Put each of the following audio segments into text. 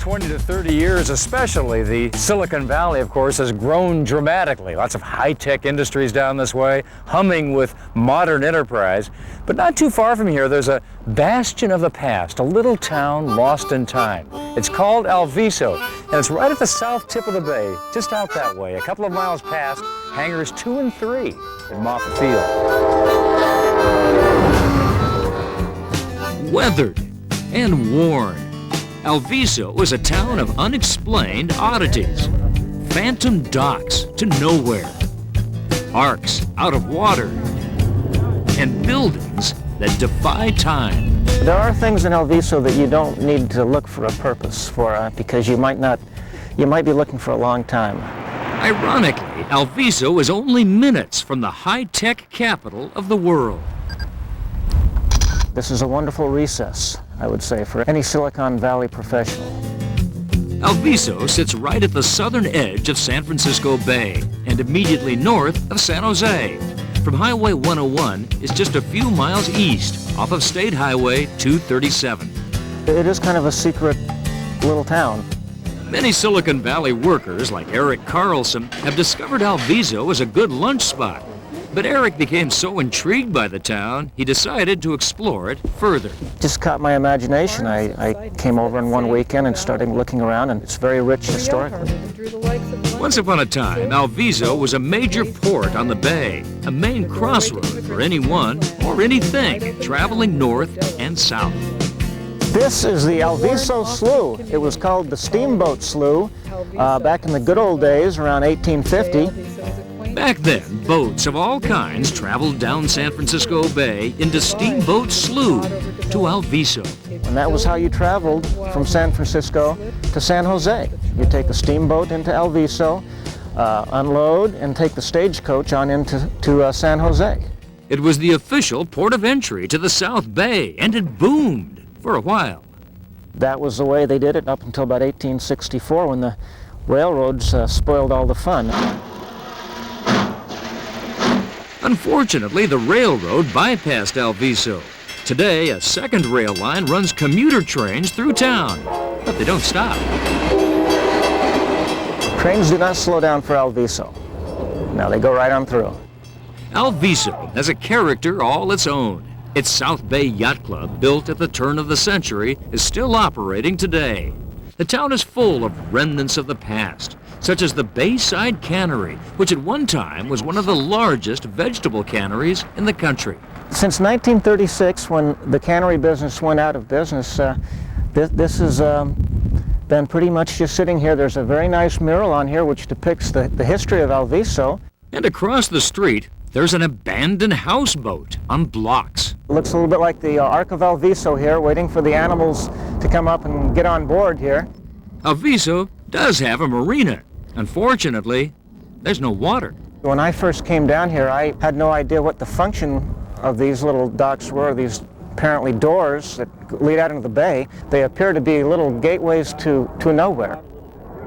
20 to 30 years, especially, the Silicon Valley, of course, has grown dramatically. Lots of high-tech industries down this way, humming with modern enterprise. But not too far from here, there's a bastion of the past, a little town lost in time. It's called Alviso, and it's right at the south tip of the bay, just out that way, a couple of miles past hangars 2 and 3 at Moffett Field. Weathered and worn, Alviso is a town of unexplained oddities. Phantom docks to nowhere, arcs out of water, and buildings that defy time. There are things in Alviso that you don't need to look for a purpose for, because you might be looking for a long time. Ironically, Alviso is only minutes from the high-tech capital of the world. This is a wonderful recess, I would say, for any Silicon Valley professional. Alviso sits right at the southern edge of San Francisco Bay and immediately north of San Jose. From Highway 101 is just a few miles east off of State Highway 237. It is kind of a secret little town. Many Silicon Valley workers like Eric Carlson have discovered Alviso as a good lunch spot. But Eric became so intrigued by the town, he decided to explore it further. Just caught my imagination. I came over in one weekend and started looking around, and it's very rich historically. Once upon a time, Alviso was a major port on the bay, a main crossroad for anyone or anything traveling north and south. This is the Alviso Slough. It was called the Steamboat Slough back in the good old days, around 1850. Back then, boats of all kinds traveled down San Francisco Bay into Steamboat Slough to Alviso. And that was how you traveled from San Francisco to San Jose. You take a steamboat into Alviso, unload, and take the stagecoach on into San Jose. It was the official port of entry to the South Bay, and it boomed for a while. That was the way they did it up until about 1864, when the railroads spoiled all the fun. Unfortunately, the railroad bypassed Alviso. Today, a second rail line runs commuter trains through town, but they don't stop. Trains do not slow down for Alviso. No, they go right on through. Alviso has a character all its own. Its South Bay Yacht Club, built at the turn of the century, is still operating today. The town is full of remnants of the past, such as the Bayside Cannery, which at one time was one of the largest vegetable canneries in the country. Since 1936, when the cannery business went out of business, this has been pretty much just sitting here. There's a very nice mural on here which depicts the history of Alviso. And across the street, there's an abandoned houseboat on blocks. It looks a little bit like the Ark of Alviso here, waiting for the animals to come up and get on board here. Alviso does have a marina. Unfortunately, there's no water. When I first came down here, I had no idea what the function of these little docks were, these apparently doors that lead out into the bay. They appear to be little gateways to nowhere.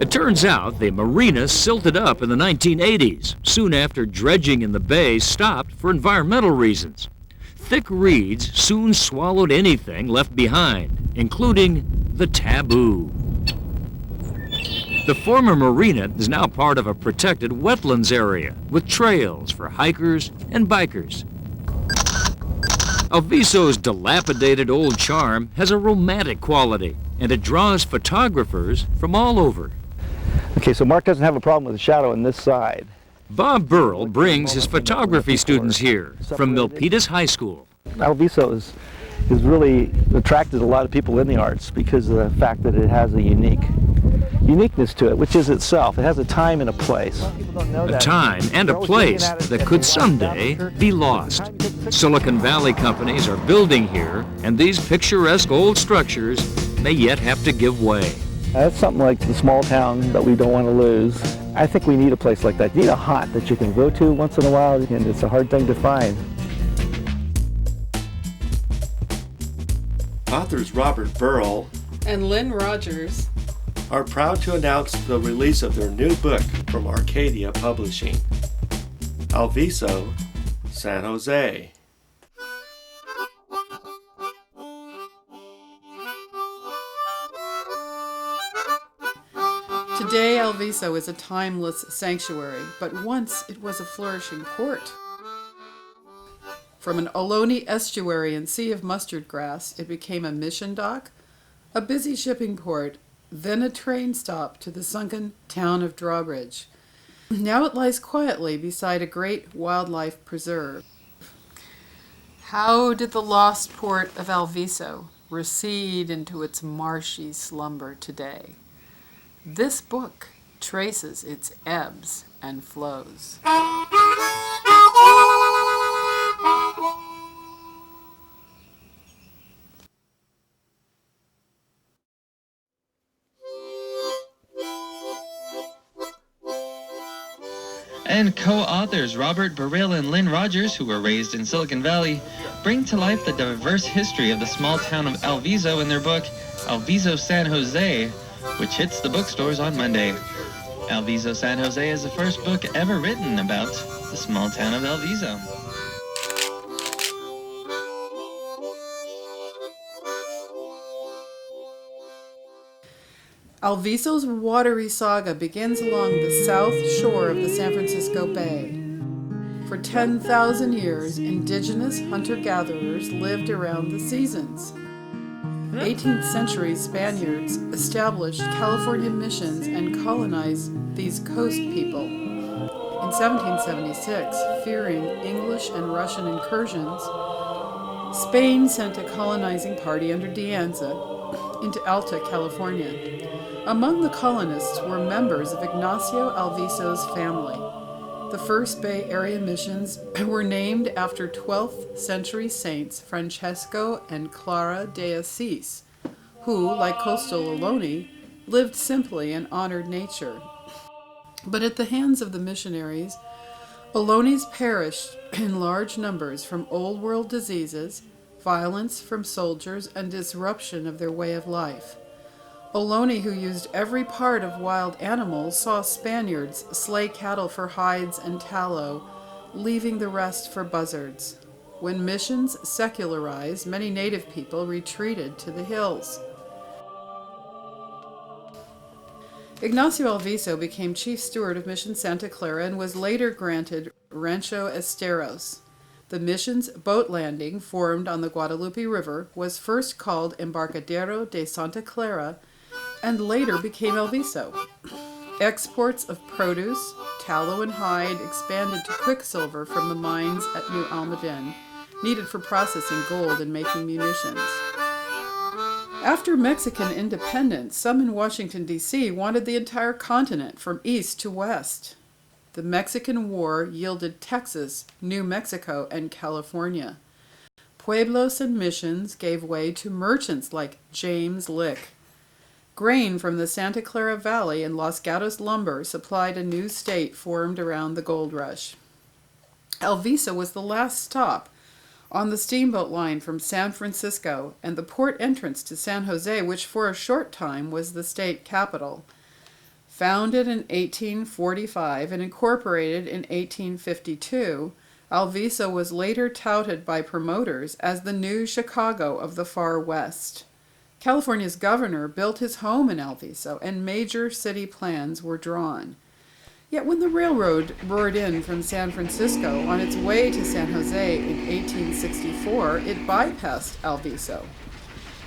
It turns out the marina silted up in the 1980s, soon after dredging in the bay stopped for environmental reasons. Thick reeds soon swallowed anything left behind, including the taboo. The former marina is now part of a protected wetlands area with trails for hikers and bikers. Alviso's dilapidated old charm has a romantic quality, and it draws photographers from all over. Okay, so Mark doesn't have a problem with the shadow on this side. Bob Burrill brings his photography students here from Milpitas High School. Alviso is really attracted a lot of people in the arts because of the fact that it has a uniqueness to it, which is itself. It has a time and a place. A time and a place that could someday be lost. Silicon Valley companies are building here, and these picturesque old structures may yet have to give way. That's something like the small town that we don't want to lose. I think we need a place like that. You need a haunt that you can go to once in a while, and it's a hard thing to find. Authors Robert Burrill and Lynn Rogers are proud to announce the release of their new book from Arcadia Publishing, Alviso, San Jose. Today, Alviso is a timeless sanctuary, but once it was a flourishing port. From an Ohlone estuary and sea of mustard grass, it became a mission dock, a busy shipping port, then a train stop to the sunken town of Drawbridge. Now it lies quietly beside a great wildlife preserve. How did the lost port of Alviso recede into its marshy slumber today? This book traces its ebbs and flows. And co-authors Robert Burrill and Lynn Rogers, who were raised in Silicon Valley, bring to life the diverse history of the small town of Alviso in their book, Alviso San Jose, which hits the bookstores on Monday. Alviso San Jose is the first book ever written about the small town of Alviso. Alviso's watery saga begins along the south shore of the San Francisco Bay. For 10,000 years, indigenous hunter-gatherers lived around the seasons. 18th century Spaniards established California missions and colonized these coast people. In 1776, fearing English and Russian incursions, Spain sent a colonizing party under De Anza into Alta California. Among the colonists were members of Ignacio Alviso's family. The first Bay Area missions were named after 12th century saints Francesco and Clara de Asis, who, like coastal Ohlone, lived simply and honored nature. But at the hands of the missionaries, Ohlonies perished in large numbers from Old World diseases, violence from soldiers, and disruption of their way of life. Ohlone, who used every part of wild animals, saw Spaniards slay cattle for hides and tallow, leaving the rest for buzzards. When missions secularized, many native people retreated to the hills. Ignacio Alviso became chief steward of Mission Santa Clara and was later granted Rancho Esteros. The mission's boat landing, formed on the Guadalupe River, was first called Embarcadero de Santa Clara and later became Alviso. Exports of produce, tallow and hide expanded to quicksilver from the mines at New Almaden, needed for processing gold and making munitions. After Mexican independence, some in Washington, D.C. wanted the entire continent from east to west. The Mexican War yielded Texas, New Mexico, and California. Pueblos and missions gave way to merchants like James Lick. Grain from the Santa Clara Valley and Los Gatos lumber supplied a new state formed around the gold rush. Alviso was the last stop on the steamboat line from San Francisco and the port entrance to San Jose, which for a short time was the state capital. Founded in 1845 and incorporated in 1852, Alviso was later touted by promoters as the new Chicago of the far west. California's governor built his home in Alviso, and major city plans were drawn. Yet when the railroad roared in from San Francisco on its way to San Jose in 1864, it bypassed Alviso.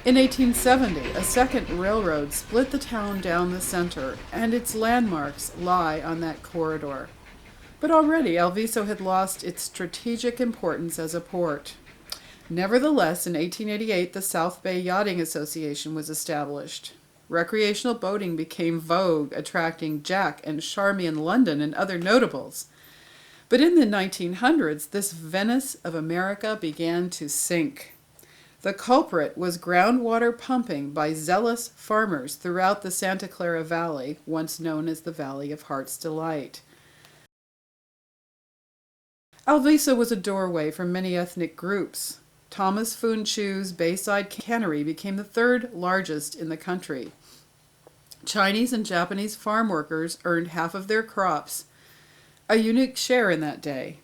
In 1870, a second railroad split the town down the center, and its landmarks lie on that corridor. But already Alviso had lost its strategic importance as a port. Nevertheless, in 1888, the South Bay Yachting Association was established. Recreational boating became vogue, attracting Jack and Charmion London and other notables. But in the 1900s, this Venice of America began to sink. The culprit was groundwater pumping by zealous farmers throughout the Santa Clara Valley, once known as the Valley of Heart's Delight. Alviso was a doorway for many ethnic groups. Thomas Funchu's Bayside Cannery became the third largest in the country. Chinese and Japanese farm workers earned half of their crops, a unique share in that day.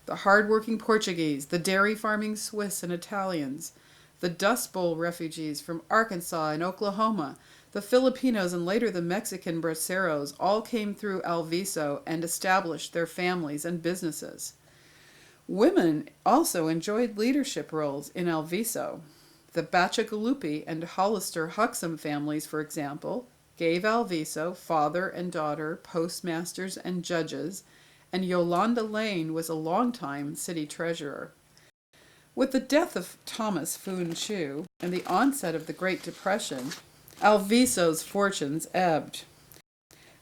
The hard-working Portuguese, the dairy-farming Swiss and Italians, the Dust Bowl refugees from Arkansas and Oklahoma, The Filipinos and later the Mexican braceros all came through Alviso and established their families and businesses. Women also enjoyed leadership roles in Alviso. The Bacigalupi and Hollister-Huxham families, for example, gave Alviso father and daughter postmasters and judges, and Yolanda Lane was a longtime city treasurer. With the death of Thomas Foon Chew and the onset of the Great Depression, Alviso's fortunes ebbed.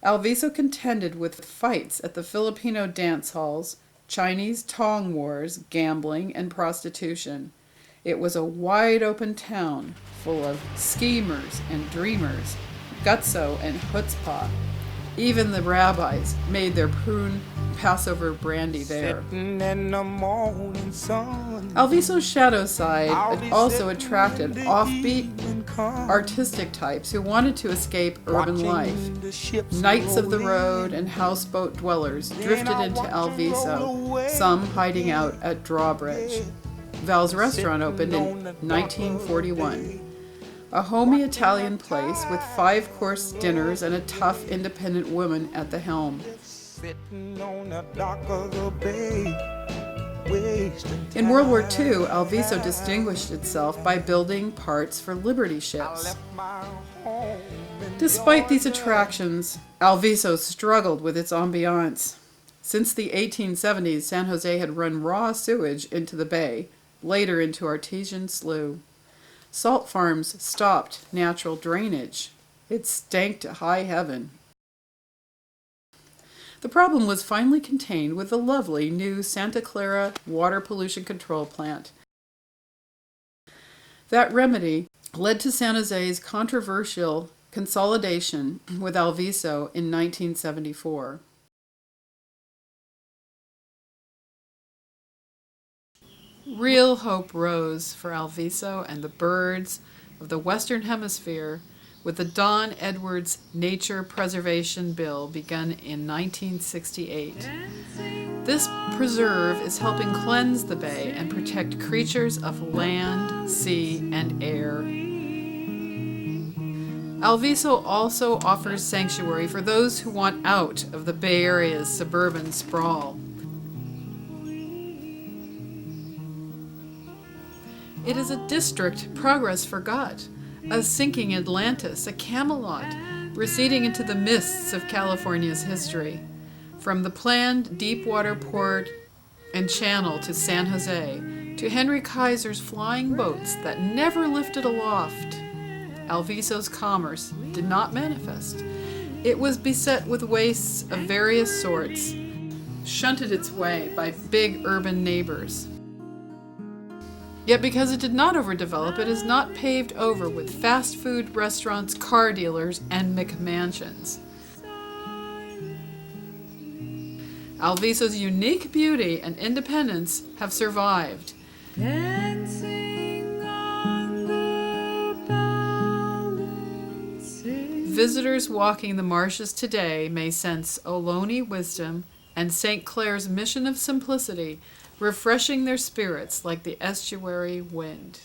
Alviso contended with fights at the Filipino dance halls, Chinese tong wars, gambling, and prostitution. It was a wide-open town full of schemers and dreamers, gutso and chutzpah. Even the rabbis made their prune Passover brandy there. Alviso's shadow side also attracted offbeat, artistic types who wanted to escape urban life. Knights of the road and houseboat dwellers drifted into Alviso, some hiding out at Drawbridge. Val's restaurant opened in 1941. A homey Italian place with 5-course dinners and a tough, independent woman at the helm. In World War II, Alviso distinguished itself by building parts for Liberty ships. Despite these attractions, Alviso struggled with its ambiance. Since the 1870s, San Jose had run raw sewage into the bay, later into Artesian Slough. Salt farms stopped natural drainage. It stank to high heaven. The problem was finally contained with the lovely new Santa Clara water pollution control plant. That remedy led to San Jose's controversial consolidation with Alviso in 1974. Real hope rose for Alviso and the birds of the Western Hemisphere with the Don Edwards Nature Preservation Bill begun in 1968. This preserve is helping cleanse the bay and protect creatures of land, sea, and air. Alviso also offers sanctuary for those who want out of the Bay Area's suburban sprawl. It is a district progress forgot, a sinking Atlantis, a Camelot, receding into the mists of California's history. From the planned deepwater port and channel to San Jose, to Henry Kaiser's flying boats that never lifted aloft, Alviso's commerce did not manifest. It was beset with wastes of various sorts, shunted its way by big urban neighbors. Yet because it did not overdevelop, it is not paved over with fast food restaurants, car dealers, and McMansions. Alviso's unique beauty and independence have survived. Visitors walking the marshes today may sense Ohlone wisdom and St. Clare's mission of simplicity, refreshing their spirits like the estuary wind.